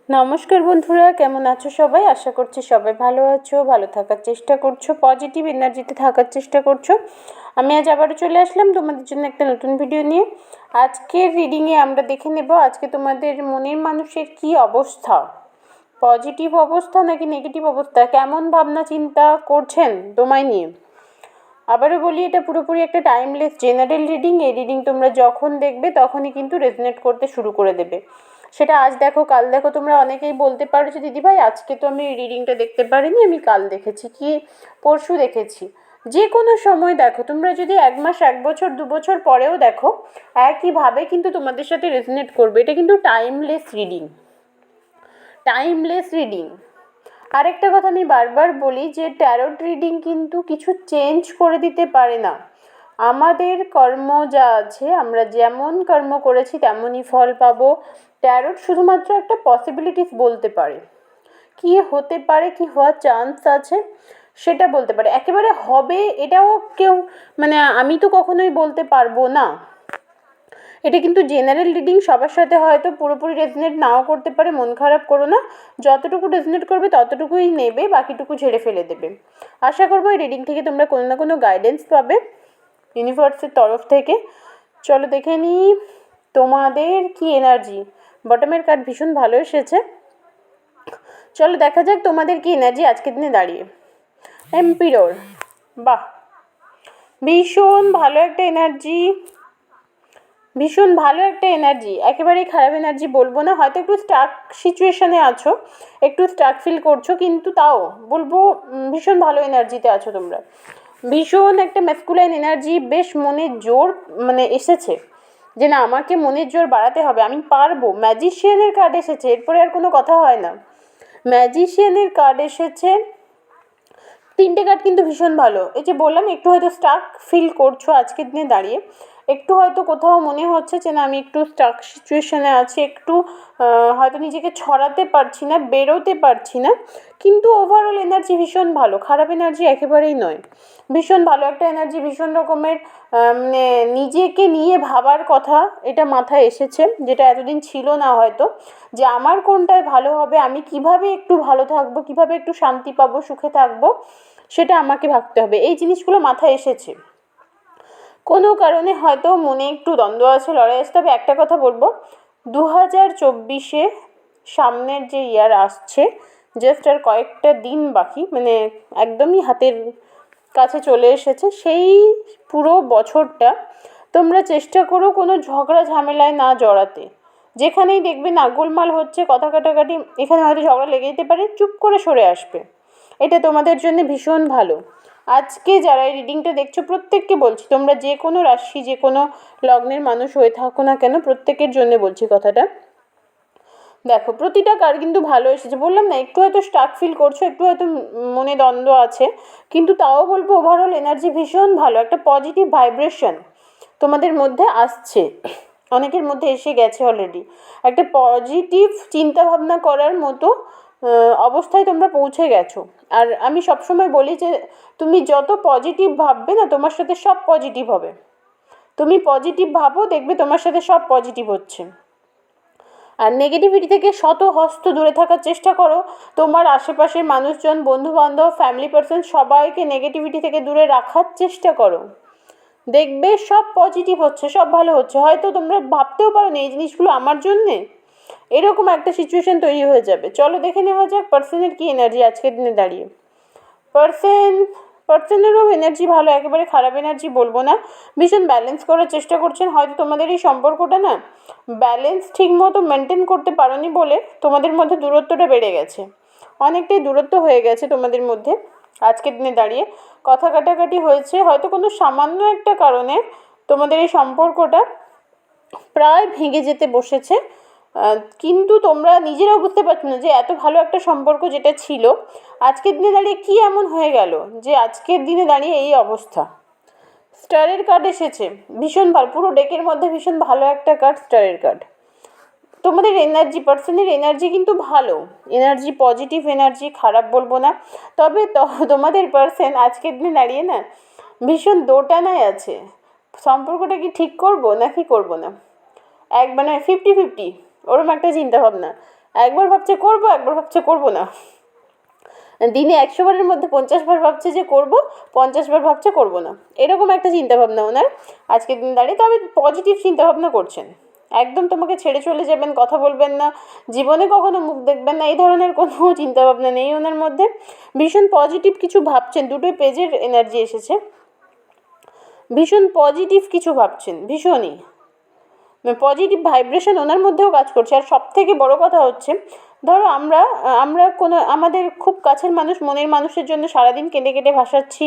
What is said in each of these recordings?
নমস্কার বন্ধুরা, কেমন আছো সবাই? আশা করছি সবাই ভালো আছো, ভালো থাকার চেষ্টা করছো, পজিটিভ এনার্জিতে থাকার চেষ্টা করছো। আমি আজ আবারও চলে আসলাম তোমাদের জন্য একটা নতুন ভিডিও নিয়ে। আজকের রিডিংয়ে আমরা দেখে নেব আজকে তোমাদের মনের মানুষের কি অবস্থা, পজিটিভ অবস্থা নাকি নেগেটিভ অবস্থা, কেমন ভাবনা চিন্তা করছেন তোমায় নিয়ে। আবারও বলি, এটা পুরোপুরি একটা টাইমলেস জেনারেল রিডিং। এই রিডিং তোমরা যখন দেখবে তখনই কিন্তু রেজনেট করতে শুরু করে দেবে। সেটা আজ দেখো, কাল দেখো। তোমরা অনেকেই বলতে পারো যে দিদিভাই আজকে তো আমি রিডিংটা দেখতে পারিনি, আমি কাল দেখেছি কি পরশু দেখেছি। যে কোনো সময় দেখো, তোমরা যদি 1 মাস, 1 বছর, 2 বছর পরেও দেখো, একইভাবে কিন্তু তোমাদের সাথে রেজনেট করবে। এটা কিন্তু টাইমলেস রিডিং, টাইমলেস রিডিং। আরেকটা কথা আমি বারবার বলি যে ট্যারোট রিডিং কিন্তু কিছু চেঞ্জ করে দিতে পারে না। আমাদের কর্ম যা আছে, আমরা যেমন কর্ম করেছি তেমনই ফল পাবো। ট্যারোট শুধুমাত্র একটা পসিবিলিটিস বলতে পারে, কি হতে পারে, কি হওয়ার চান্স আছে সেটা বলতে পারে। একেবারে হবে এটাও কেউ, মানে আমি তো কখনোই বলতে পারবো না। এটা কিন্তু জেনারেল রিডিং, সবার সাথে হয়তো পুরোপুরি রেজনেট নাও করতে পারে, মন খারাপ করো না। যতটুকু রেজনেট করবে ততটুকুই নেবে, বাকিটুকু ঝেড়ে ফেলে দেবে। আশা করবো এই রিডিং থেকে তোমরা কোনো না কোনো গাইডেন্স পাবে ইউনিভার্সের তরফ থেকে। চলো দেখে নিই তোমাদের কি এনার্জি। বটমের কার্ড ভীষণ ভালো এসেছে। চলো দেখা যাক তোমাদের কি এনার্জি আজকের দিনে দাঁড়িয়ে। এম্পিরর, বাহ, ভীষণ ভালো একটা এনার্জি, ভীষণ ভালো একটা এনার্জি। একেবারেই খারাপ এনার্জি বলবো না। হয়তো একটু স্টাক সিচুয়েশানে আছো, একটু স্টাক ফিল করছো, কিন্তু তাও বলবো ভীষণ ভালো এনার্জিতে আছো তোমরা। ভীষণ একটা ম্যাসকুলাইন এনার্জি, বেশ মনের জোর মানে এসেছে যে না, আমাকে মনের জোর বাড়াতে হবে, আমি পারবো। ম্যাজিশিয়ানের কার্ড এসেছে, এরপরে আর কোনো কথা হয় না। ম্যাজিশিয়ানের কার্ড এসেছে। 3টে কার্ড কিন্তু ভীষণ ভালো। এই যে বললাম, একটু হয়তো স্টাক ফিল করছো আজকের দিনে দাঁড়িয়ে, একটু হয়তো কোথাও মনে হচ্ছে যে না আমি একটু স্টাক সিচুয়েশানে আছি, একটু হয়তো নিজেকে ছড়াতে পারছি না, বেরোতে পারছি না। কিন্তু ওভারঅল এনার্জি ভীষণ ভালো, খারাপ এনার্জি একেবারেই নয়। ভীষণ ভালো একটা এনার্জি, ভীষণ রকমের মানে নিজেকে নিয়ে ভাবার কথা এটা মাথায় এসেছে, যেটা এতদিন ছিল না হয়তো। যে আমার কোনটায় ভালো হবে, আমি কিভাবে একটু ভালো থাকবো, কিভাবে একটু শান্তি পাবো, সুখে থাকবো, সেটা আমাকে ভাবতে হবে। এই জিনিসগুলো মাথায় এসেছে। কোনো কারণে হয়তো মনে একটু দ্বন্দ্ব আছে, লড়াই আছে। তবে একটা কথা বলবো, 2024-এ সামনের যে ইয়ার আসছে, জাস্ট আর কয়েকটা দিন বাকি, মানে একদমই হাতের কাছে চলে এসেছে। সেই পুরো বছরটা তোমরা চেষ্টা করো কোনো ঝগড়া ঝামেলায় না জড়াতে। যেখানেই দেখবে না গোলমাল হচ্ছে, কথা কাটাকাটি, এখানে হয়তো ঝগড়া লেগে যেতে পারে, চুপ করে সরে আসবে। এটা তোমাদের জন্য ভীষণ ভালো। আজকে যারা এই রিডিংটা দেখছো প্রত্যেককে বলছি, তোমরা যে কোনো রাশি, যে কোনো লগ্নের মানুষ হয়ে থাকো না কেন, প্রত্যেকের জন্য বলছি কথাটা। দেখো প্রতিটা কার্ড কিন্তু ভালো এসেছে। বললাম না, একটু হয়তো স্টাক ফিল করছো, একটু হয়তো মনে দ্বন্দ্ব আছে, কিন্তু তাও বলবো ওভারঅল এনার্জি ভীষণ ভালো। একটা পজিটিভ ভাইব্রেশন তোমাদের মধ্যে আসছে, অনেকের মধ্যে এসে গেছে অলরেডি। একটা পজিটিভ চিন্তাভাবনা করার মতো অবস্থায় তোমরা পৌঁছে গেছো। আর আমি সবসময় বলি যে তুমি যত পজিটিভ ভাববে না, তোমার সাথে সব পজিটিভ হবে। তুমি পজিটিভ ভাবো, দেখবে তোমার সাথে সব পজিটিভ হচ্ছে। আর নেগেটিভিটি থেকে শত হস্ত দূরে থাকার চেষ্টা করো। তোমার আশেপাশের মানুষজন, বন্ধুবান্ধব, ফ্যামিলি পার্সন, সবাইকে নেগেটিভিটি থেকে দূরে রাখার চেষ্টা করো। দেখবে সব পজিটিভ হচ্ছে, সব ভালো হচ্ছে। হয়তো তোমরা ভাবতেও পারো না এই জিনিসগুলো আমার জন্যে, এরকম একটা সিচুয়েশন তৈরি হয়ে যাবে। চলো দেখে নেওয়া যাক পার্সনের কী এনার্জি আজকের দিনে দাঁড়িয়ে। পার্সনেরও এনার্জি ভালো, একেবারে খারাপ এনার্জি বলবো না। ভীষণ ব্যালেন্স করার চেষ্টা করছেন। হয়তো তোমাদের এই সম্পর্কটা না ব্যালেন্স ঠিক মতো মেনটেন করতে পারোনি বলে তোমাদের মধ্যে দূরত্বটা বেড়ে গেছে, অনেকটাই দূরত্ব হয়ে গেছে তোমাদের মধ্যে। আজকের দিনে দাঁড়িয়ে কথা কাটাকাটি হয়েছে, হয়তো কোনো সামান্য একটা কারণে তোমাদের এই সম্পর্কটা প্রায় ভেঙে যেতে বসেছে। কিন্তু তোমরা নিজেরাও বুঝতে পারছো না যে এত ভালো একটা সম্পর্ক যেটা ছিল, আজকের দিনে দাঁড়িয়ে কী এমন হয়ে গেল যে আজকের দিনে দাঁড়িয়ে এই অবস্থা। স্টারের কার্ড এসেছে, ভীষণ ভালো। পুরো ডেকের মধ্যে ভীষণ ভালো একটা কার্ড স্টারের কার্ড। তোমাদের এনার্জি, পার্সনের এনার্জি কিন্তু ভালো, এনার্জি পজিটিভ এনার্জি, খারাপ বলবো না। তবে তোমাদের পার্সন আজকের দিনে দাঁড়িয়ে না ভীষণ দোটানায় আছে। সম্পর্কটা কি ঠিক করব নাকি করব না, মানে 50-50 ওরম একটা চিন্তাভাবনা। একবার ভাবছে করব, একবার ভাবছে করব না। দিনে 100 বারের মধ্যে 50 বার ভাবছে যে করব, 50 বার ভাবছে করব না। এরকম একটা চিন্তাভাবনা ওনার আজকের দিন দাঁড়িয়ে। তবে পজিটিভ চিন্তাভাবনা করছেন, একদম তোমাকে ছেড়ে চলে যাবেন, কথা বলবেন না, জীবনে কখনো মুখ দেখবেন না, এই ধরনের কোনো চিন্তাভাবনা নেই ওনার মধ্যে। ভীষণ পজিটিভ কিছু ভাবছেন, দুটোই পেজের এনার্জি এসেছে। ভীষণ পজিটিভ কিছু ভাবছেন, ভীষণই পজিটিভ ভাইব্রেশন ওনার মধ্যেও কাজ করছে। আর সবথেকে বড় কথা হচ্ছে, ধরো আমরা কোনো আমাদের খুব কাছের মানুষ, মনের মানুষের জন্য সারাদিন কেঁদে কেটে ভাসাচ্ছি,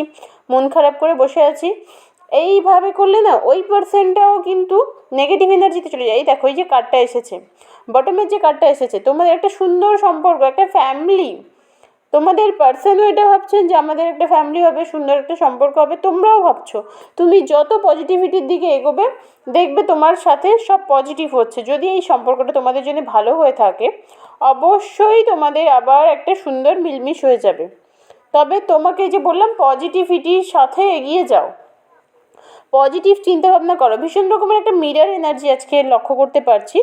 মন খারাপ করে বসে আছি, এইভাবে করলে না ওই পার্সনটাও কিন্তু নেগেটিভ এনার্জিতে চলে যায়। এই দেখো, এই যে কার্ডটা এসেছে, বটমের যে কার্ডটা এসেছে, তোমাদের একটা সুন্দর সম্পর্ক, একটা ফ্যামিলি, তোমাদের পার্সনও এটা ভাবছেন যে আমাদের একটা ফ্যামিলি হবে, সুন্দর একটা সম্পর্ক হবে, তোমরাও ভাবছো। তুমি যত পজিটিভিটির দিকে এগোবে, দেখবে তোমার সাথে সব পজিটিভ হচ্ছে। যদি এই সম্পর্কটা তোমাদের জন্য ভালো হয়ে থাকে, অবশ্যই তোমাদের আবার একটা সুন্দর মিলমিশ হয়ে যাবে। তবে তোমাকে যে বললাম, পজিটিভিটির সাথে এগিয়ে যাও, পজিটিভ চিন্তাভাবনা করো। ভীষণ রকমের একটা মিরর এনার্জি আজকে লক্ষ্য করতে পারছি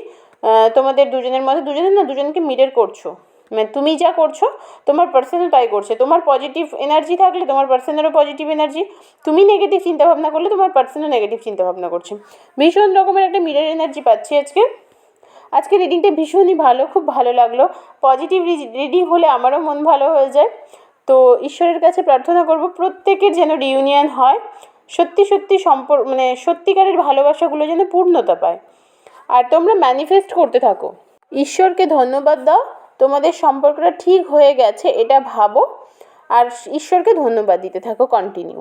তোমাদের দুজনের মধ্যে। দুজনের না, দুজনকে মিরর করছো, মানে তুমি যা করছো তোমার পার্সনও তাই করছে। তোমার পজিটিভ এনার্জি থাকলে তোমার পার্সনেরও পজিটিভ এনার্জি, তুমি নেগেটিভ চিন্তাভাবনা করলে তোমার পার্সনও নেগেটিভ চিন্তাভাবনা করছে। ভীষণ রকমের একটা মিরর এনার্জি পাচ্ছি আজকে রিডিংটা ভীষণই ভালো, খুব ভালো লাগলো। পজিটিভ রিডিং হলে আমারও মন ভালো হয়ে যায়। তো ঈশ্বরের কাছে প্রার্থনা করব প্রত্যেকের যেন রিউনিয়ন হয়, সত্যি সত্যি মানে সত্যিকারের ভালোবাসাগুলো যেন পূর্ণতা পায়। আর তোমরা ম্যানিফেস্ট করতে থাকো, ঈশ্বরকে ধন্যবাদ দাও, তোমাদের সম্পর্কটা ঠিক হয়ে গেছে এটা ভাবো, আর ঈশ্বরকে ধন্যবাদ দিতে থাকো কন্টিনিউ।